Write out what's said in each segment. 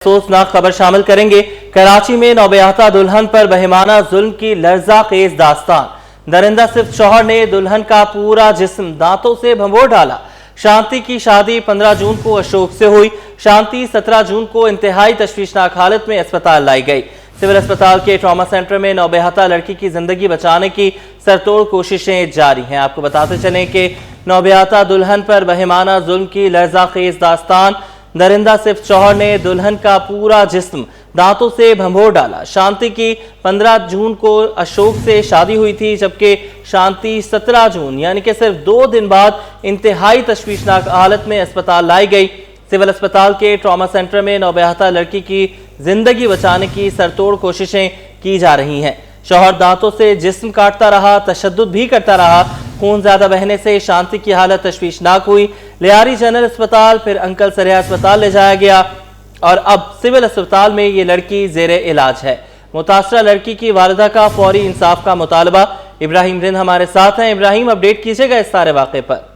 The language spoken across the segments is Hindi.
अफसोसनाक खबर शामिल करेंगे। कराची में नौबयाता दुल्हन पर बहिमाना जुल्म की लर्जा खेज दास्तान। दरिंदा सिर्फ शौहर ने दुल्हन का पूरा जिस्म दांतों से भंभोर डाला। शांति की शादी 15 जून को अशोक से हुई। शांति 17 जून को इंतहाई तशवीशनाक हालत में अस्पताल लाई गई। सिविल अस्पताल के ट्रॉमा सेंटर में नौबयाता लड़की की जिंदगी बचाने की सरतोड़ कोशिशें जारी हैं। आपको बताते चलें कि नौबयाता दुल्हन पर बहिमाना जुल्म की लर्जा खेज दास्तान। दरिंदा सिर्फ शौहर ने दुल्हन का पूरा जिस्म दांतों से भंभोर डाला। शांति की 15 जून को अशोक से शादी हुई थी, जबकि शांति 17 जून यानी कि सिर्फ 2 दिन बाद इंतहाई तशवीशनाक हालत में अस्पताल लाई गई। सिविल अस्पताल के ट्रॉमा सेंटर में नौबयाता लड़की की जिंदगी बचाने की सरतोड़ कोशिशें की जा रही हैं। शौहर दांतों से जिस्म काटता रहा, तशद्दुद भी करता रहा। खून ज्यादा बहने से शांति की हालत तशवीशनाक हुई। लियारी जनरल अस्पताल, फिर अंकल सरिया अस्पताल ले जाया गया और अब सिविल अस्पताल में ये लड़की जेरे इलाज है। मुतासरा लड़की की वालिदा का फौरी इंसाफ का मुतालबा। इब्राहिम रिंद हमारे साथ हैं। इब्राहिम, अपडेट कीजिएगा इस सारे वाक़े पर।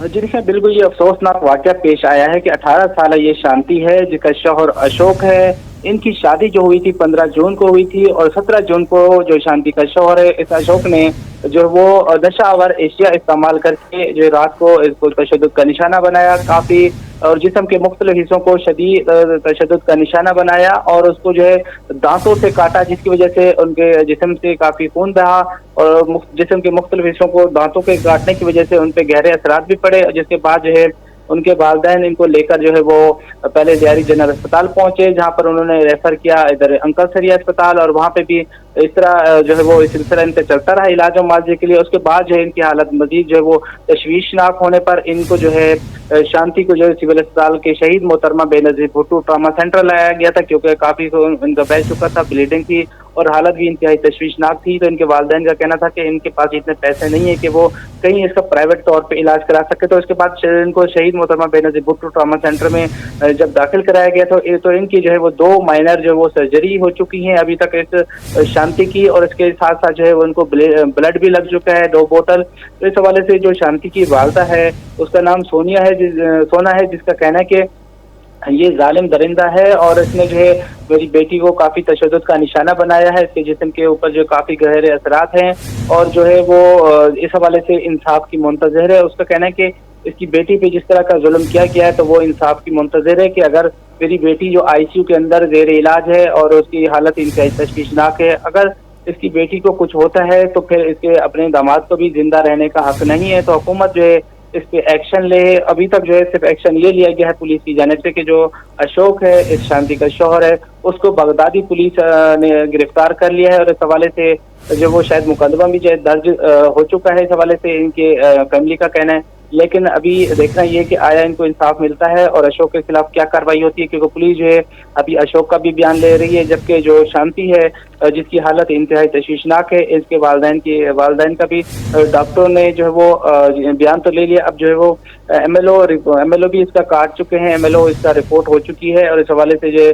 जी देखिए, बिल्कुल ये अफसोसनाक वाक़या पेश आया है कि 18 साल ये शांति है जिसका शौहर अशोक है। इनकी शादी जो हुई थी 15 जून को हुई थी और 17 जून को जो शांति का शौहर है इस अशोक ने जो वो नशावर एशिया इस्तेमाल करके जो रात को इसको तशद्दुद का निशाना बनाया काफी, और जिस्म के मुख्तलिफ हिस्सों को शदीद तशद्दुद का निशाना बनाया और उसको जो है दांतों से काटा, जिसकी वजह से उनके जिस्म से काफी खून बहा और जिस्म के मुख्तलिफ हिस्सों को दांतों के काटने की वजह से उन पे गहरे असरात भी पड़े। जिसके बाद जो है उनके वालिदैन इनको लेकर जो है वो पहले लियारी जनरल अस्पताल पहुंचे, जहां पर उन्होंने रेफर किया इधर अंकल सरिया अस्पताल, और वहां पे भी इस तरह जो है वो सिलसिला इनका चलता रहा इलाज और मुआवजे के लिए। उसके बाद जो है इनकी हालत मजीद जो है वो तशवीशनाक होने पर इनको जो है शांति को जो है सिविल अस्पताल के शहीद मोहतरमा बेनजीर भुट्टो ट्रॉमा सेंटर लाया गया था, क्योंकि काफी इनका बह चुका था, ब्लीडिंग थी और हालत भी इंतहाई तशवीशनाक थी। तो इनके वालिदैन का कहना था कि इनके पास इतने पैसे नहीं है कि वो कहीं इसका प्राइवेट तौर पे इलाज करा सके। तो इसके बाद इनको शहीद मोहतरमा बेनजीर भुट्टो ट्रॉमा सेंटर में जब दाखिल कराया गया तो इनकी जो है वो 2 माइनर जो वो सर्जरी हो चुकी हैं अभी तक इस शांति की, और इसके साथ साथ जो है उनको ब्लड भी लग चुका है 2 बोतल। तो इस हवाले से जो शांति की वालिदा है उसका नाम सोना है, जिसका कहना है कि ये जालिम दरिंदा है और इसने जो है मेरी बेटी को काफी तशद्दुद का निशाना बनाया है। इसके जिस्म के ऊपर जो काफी गहरे असरात हैं और जो है वो इस हवाले से इंसाफ की मुंतज़िर है। उसका कहना है कि इसकी बेटी पे जिस तरह का जुल्म किया गया है तो वो इंसाफ की मुंतज़िर है कि अगर मेरी बेटी जो ICU के अंदर जेर इलाज है और उसकी हालत इंतहाई तशवीशनाक है, अगर इसकी बेटी को कुछ होता है तो फिर इसके अपने दामाद को भी जिंदा रहने का हक नहीं है। तो हुकूमत जो है इस पे एक्शन ले। अभी तक जो है सिर्फ एक्शन ये लिया गया है पुलिस की जानिब से कि जो अशोक है इस शांति का शौहर है उसको बगदादी पुलिस ने गिरफ्तार कर लिया है, और इस हवाले से जो वो शायद मुकदमा भी जो है दर्ज हो चुका है इस हवाले से इनके फैमिली का कहना है। लेकिन अभी देखना ये है कि आया इनको इंसाफ मिलता है और अशोक के खिलाफ क्या कार्रवाई होती है, क्योंकि पुलिस जो है अभी अशोक का भी बयान ले रही है, जबकि जो शांति है जिसकी हालत इंतहाई तशवीशनाक है इसके वालिदैन का भी डॉक्टरों ने जो है वो बयान तो ले लिया। अब जो है वो MLO भी इसका काट चुके हैं, MLO इसका रिपोर्ट हो चुकी है, और इस हवाले से जो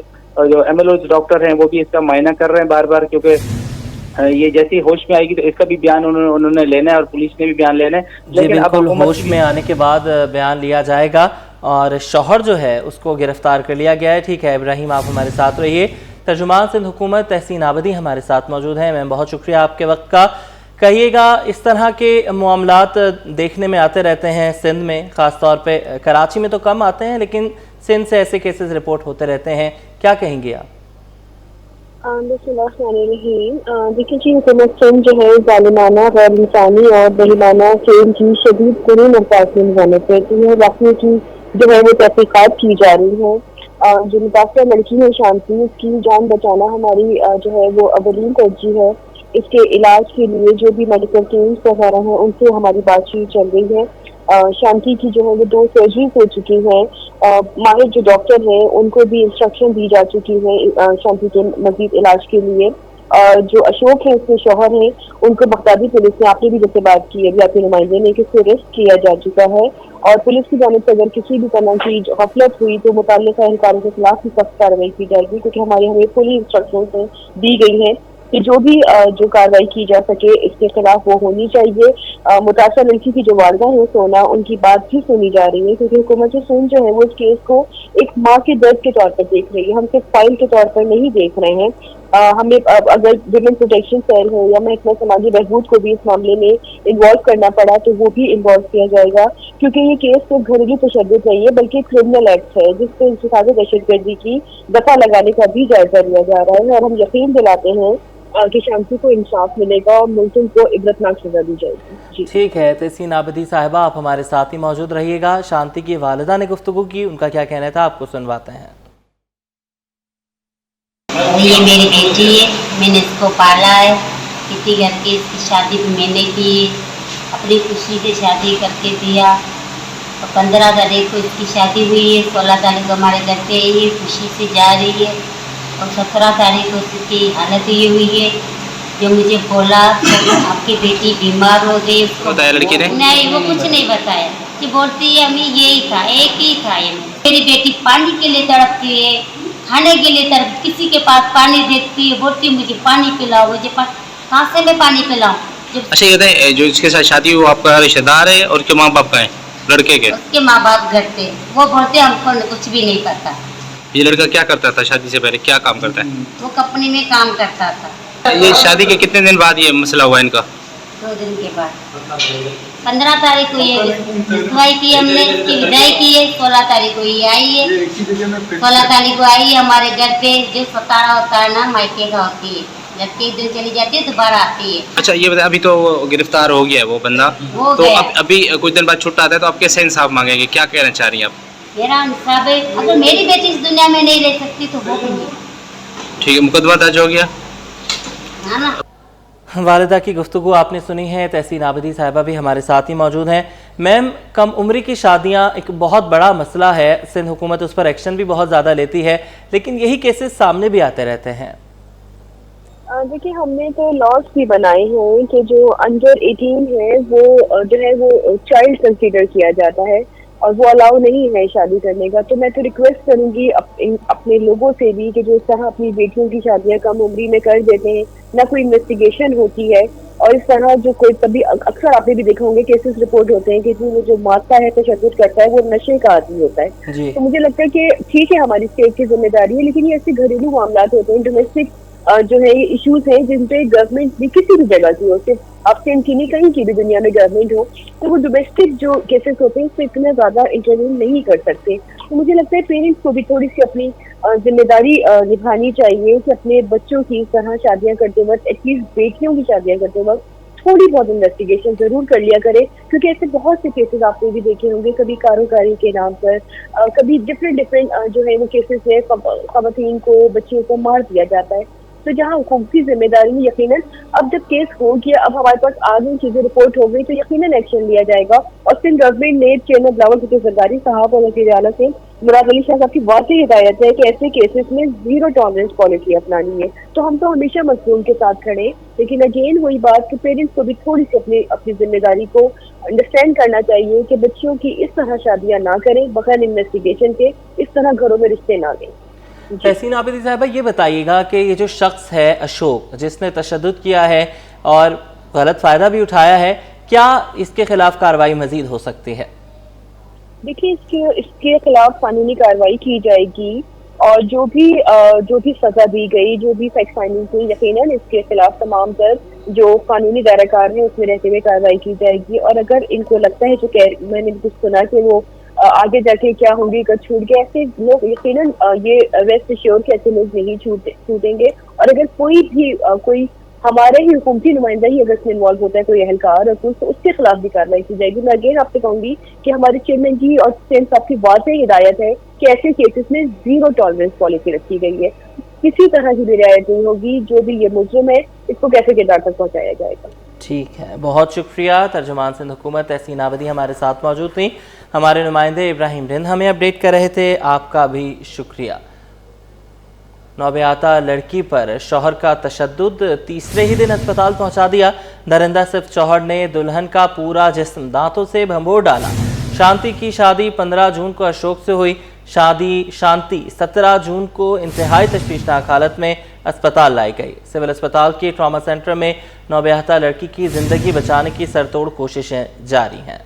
MLO डॉक्टर हैं वो भी इसका मायना कर रहे हैं बार बार, क्योंकि ये जैसी होश में आएगी तो इसका भी बयान उन्होंने लेना है और पुलिस ने भी बयान लेना है। लेकिन अब होश में आने के बाद बयान लिया जाएगा और शौहर जो है उसको गिरफ्तार कर लिया गया है। ठीक है इब्राहिम, आप हमारे साथ रहिए। तर्जुमान सिंध हुकूमत तहसीन आबदी हमारे साथ मौजूद हैं। मैम, बहुत शुक्रिया आपके वक्त का। कहिएगा, इस तरह के मामलात देखने में आते रहते हैं सिंध में, ख़ासतौर पर कराची में तो कम आते हैं लेकिन सिंध से ऐसे केसेस रिपोर्ट होते रहते हैं, क्या कहेंगे आप? देखिए जी, हुकूमत सिंध जो है जालिमाना, गैर इंसानी और बेईमाना खेल की शदीद कुरीन अल्फाज में निजामत करती है। वाक़ई की जो है वो तहकीकात की जा रही है। जो मुतासरा लड़की है शांति, उसकी जान बचाना हमारी जो है वो अवलीन तरजीह है। इसके इलाज के लिए जो भी मेडिकल टीम्स वगैरह हैं उनसे हमारी बातचीत चल रही है। शांति की जो है वो 2 सर्जरीज हो चुकी हैं। माहिर जो डॉक्टर हैं उनको भी इंस्ट्रक्शन दी जा चुकी है शांति के मजीद इलाज के लिए। जो अशोक है उसके शौहर हैं उनको बगदादी पुलिस ने, आपने भी जैसे बात की अभी आपके नुमाइंदे ने, कि उसको अरेस्ट किया जा चुका है और पुलिस की जानिब से अगर किसी भी तरह की गफलत हुई तो मुतल्लिका एहलकारों के खिलाफ भी सख्त कार्रवाई की जाएगी, क्योंकि हमें पुलिस इंस्ट्रक्शन दी गई है कि जो भी जो कार्रवाई की जा सके इसके खिलाफ वो होनी चाहिए। मुतासर लड़की की जो वालदा है सोना, उनकी बात भी सुनी जा रही है, क्योंकि हुकूमत सिंध जो है वो इस केस को एक माँ के दर्द के तौर पर देख रही है। हम सिर्फ फाइल के तौर पर नहीं देख रहे हैं। हमें अगर विमेन प्रोटेक्शन सेल हो या महकमा समाजी बहबूद को भी इस मामले में इन्वॉल्व करना पड़ा तो वो भी इन्वॉल्व किया जाएगा, क्योंकि ये केस तो घरेलू तशद्दुद नहीं है बल्कि क्रिमिनल एक्ट है जिसपे इंतखाबी दहशतगर्दी की दफा लगाने का भी जायजा लिया जा रहा है। और हम यकीन दिलाते हैं कि शांति को इंसाफ मिलेगा और मुल्ज़िम को इबरतनाक सजा दी जाएगी। ठीक है, तहसीन आबिदी साहिबा, आप हमारे साथ ही मौजूद रहिएगा। शांति की वालिदा ने गुफ्तगू की, उनका क्या कहना था आपको सुनवाते हैं। ये मेरी बेटी है, मैंने इसको पाला है, किसी घर की इसकी शादी भी मैंने की, अपनी खुशी से शादी करके दिया। और 15 तारीख को इसकी शादी हुई है, 16 तारीख को हमारे घर पे आई है, खुशी से जा रही है। और 17 तारीख को इसकी हालत ये हुई है, जो मुझे बोला तो आपकी बेटी बीमार हो गई। उसको बताया लड़की ने? नहीं, वो कुछ नहीं बताया। ये बोलती है हमें यही था, एक ही था ये। मेरी बेटी पानी के लिए तड़पती है, खाने के लिए तरफ किसी के पास पानी देखती है, बोलती मुझे पानी पिलाओ, मुझे कहाँ से मैं पानी पिलाऊं। अच्छा ये बताएं, जो इसके साथ शादी हुई वो आपका रिश्तेदार है और के माँ बाप का है लड़के के? उसके माँ बाप घर पे, वो बोलते हमको कुछ भी नहीं पता। ये लड़का क्या करता था शादी से पहले, क्या काम करता है? वो कंपनी में काम करता था। ये शादी के कितने दिन बाद ये मसला हुआ इनका? 2 दिन के बाद 15 तारीख को ये रसवाई की हमने, इसकी विदाई की है। 16 तारीख को ये आई है, 16 तारीख को आई है हमारे घर पे। जो सतारा होता है ना मायके का होती है, लड़की एक दिन चली जाती है दोबारा आती है। अच्छा ये बताए, अभी तो गिरफ्तार हो गया है वो बंदा, तो अभी कुछ दिन बाद छुट्टा आता है, तो आप कैसे इंसाफ मांगेंगे, क्या कहना चाह रही हैं आप? मेरा इंसाफ है, अगर मेरी बेटी इस दुनिया में नहीं रह सकती तो वो भी नहीं। ठीक है, मुकदमा दर्ज हो गया है ना। वालिदा की गुफ्तगू आपने सुनी है। तहसीन आबिदी साहिबा भी हमारे साथ ही मौजूद हैं। मैम, कम उम्री की शादियां एक बहुत बड़ा मसला है, सिंध हुकूमत उस पर एक्शन भी बहुत ज़्यादा लेती है, लेकिन यही केसेस सामने भी आते रहते हैं। देखिए, हमने तो लॉज भी बनाए हैं कि जो अंडर 18 है वो जो है वो चाइल्ड कंसीडर किया जाता है और वो अलाउ नहीं है शादी करने का। तो मैं तो रिक्वेस्ट करूंगी अपने लोगों से भी कि जो इस तरह अपनी बेटियों की शादियां कम उम्री में कर देते हैं, ना कोई इन्वेस्टिगेशन होती है, और इस तरह जो कोई कभी अक्सर आपने भी देखा होंगे केसेस रिपोर्ट होते हैं कि वो जो मारता है तशद्दुद करता है वो नशे का आदमी होता है। तो मुझे लगता है कि ठीक है हमारी स्टेट की जिम्मेदारी है, लेकिन ये ऐसे घरेलू मामला होते हैं, डोमेस्टिक जो है ये इश्यूज हैं जिन पे गवर्नमेंट भी किसी भी जगह की हो, सिर्फ अब से इनकी नहीं कहीं की भी दुनिया में गवर्नमेंट हो, तो वो डोमेस्टिक जो केसेस होते हैं इसमें इतना ज्यादा इंटरव्यू नहीं कर सकते। तो मुझे लगता है पेरेंट्स को भी थोड़ी सी अपनी जिम्मेदारी निभानी चाहिए कि अपने बच्चों की इस तरह शादियां करते वक्त, एटलीस्ट बेटियों की शादियां करते वक्त थोड़ी बहुत इन्वेस्टिगेशन जरूर कर लिया करे, क्योंकि ऐसे बहुत से केसेस आपने भी देखे होंगे, कभी कारोबारी के नाम पर, कभी डिफरेंट जो है वो केसेस है, खवातीन को, बच्चियों को मार दिया जाता है। तो जहाँ हुकूमत की जिम्मेदारी में यकीनन अब जब केस हो गया, अब हमारे पास आ गई चीजें रिपोर्ट हो गई, तो यकीनन एक्शन लिया जाएगा। और सिंध गवर्नमेंट ने चेयरमैन बिलावल भुट्टो जरदारी साहब और वज़ीर आला से मुराद अली शाह साहब की वाकई हिदायत है कि ऐसे केसेस में 0 टॉलरेंस पॉलिसी अपनानी है। तो हम तो हमेशा मजलूम के साथ खड़े, लेकिन अगेन वही बात कि पेरेंट्स को भी थोड़ी सी अपनी जिम्मेदारी को अंडरस्टैंड करना चाहिए कि बच्चियों की इस तरह शादियां ना करें बगैर इन्वेस्टिगेशन के, इस तरह घरों में रिश्ते ना लें। तहसीन आबिदी साहिबा, ये बताइएगा कि ये जो शख्स है अशोक, जिसने तशद्दुद किया है और गलत फ़ायदा भी उठाया है, क्या इसके खिलाफ कार्रवाई मजीद हो सकती है? देखिए, इसके खिलाफ कानूनी कार्रवाई की जाएगी और जो भी सजा दी गई, जो भी फैक्ट फाइंडिंग हुई, यकीनन इसके खिलाफ तमाम तर जो कानूनी दायराकार है उसमें रहते हुए कार्रवाई की जाएगी। और अगर इनको लगता है, जो मैंने कुछ सुना कि वो आगे जाके क्या होंगे अगर छूट गए, ऐसे लोग यकीनन ये रेस्ट श्योर के ऐसे लोग नहीं छूटेंगे। और अगर कोई हमारे ही हुकूमती नुमाइंदा ही अगर इसमें इन्वॉल्व होता है, कोई एहलकार और कुछ, तो उसके खिलाफ भी कार्रवाई की जाएगी। मैं अगेन आपसे कहूंगी कि हमारे चेयरमैन जी और सीएम साहब की वाज़ेह हिदायत है कि ऐसे केसेस में 0 टॉलरेंस पॉलिसी रखी गई है, किसी तरह की भी रियायत नहीं होगी। जो भी ये मुजरिम है इसको कैसे किरदार तक पहुँचाया जाएगा। ठीक है, बहुत शुक्रिया। तर्जुमान सिंध हुकूमत तहसीन आबिदी हमारे साथ मौजूद थी। हमारे नुमाइंदे इब्राहिम रिंद हमें अपडेट कर रहे थे, आपका भी शुक्रिया। नौबयाता लड़की पर शौहर का तशद्दुद, तीसरे ही दिन अस्पताल पहुंचा दिया। दरिंदा सिर्फ शौहर ने दुल्हन का पूरा जिस्म दांतों से भंबोर डाला। शांति की शादी 15 जून को अशोक से हुई। शांति 17 जून को इंतहाई तशवीशनाक हालत में अस्पताल लाई गई। सिविल अस्पताल के ट्रॉमा सेंटर में नौबयाहता लड़की की जिंदगी बचाने की सरतोड़ कोशिशें जारी हैं।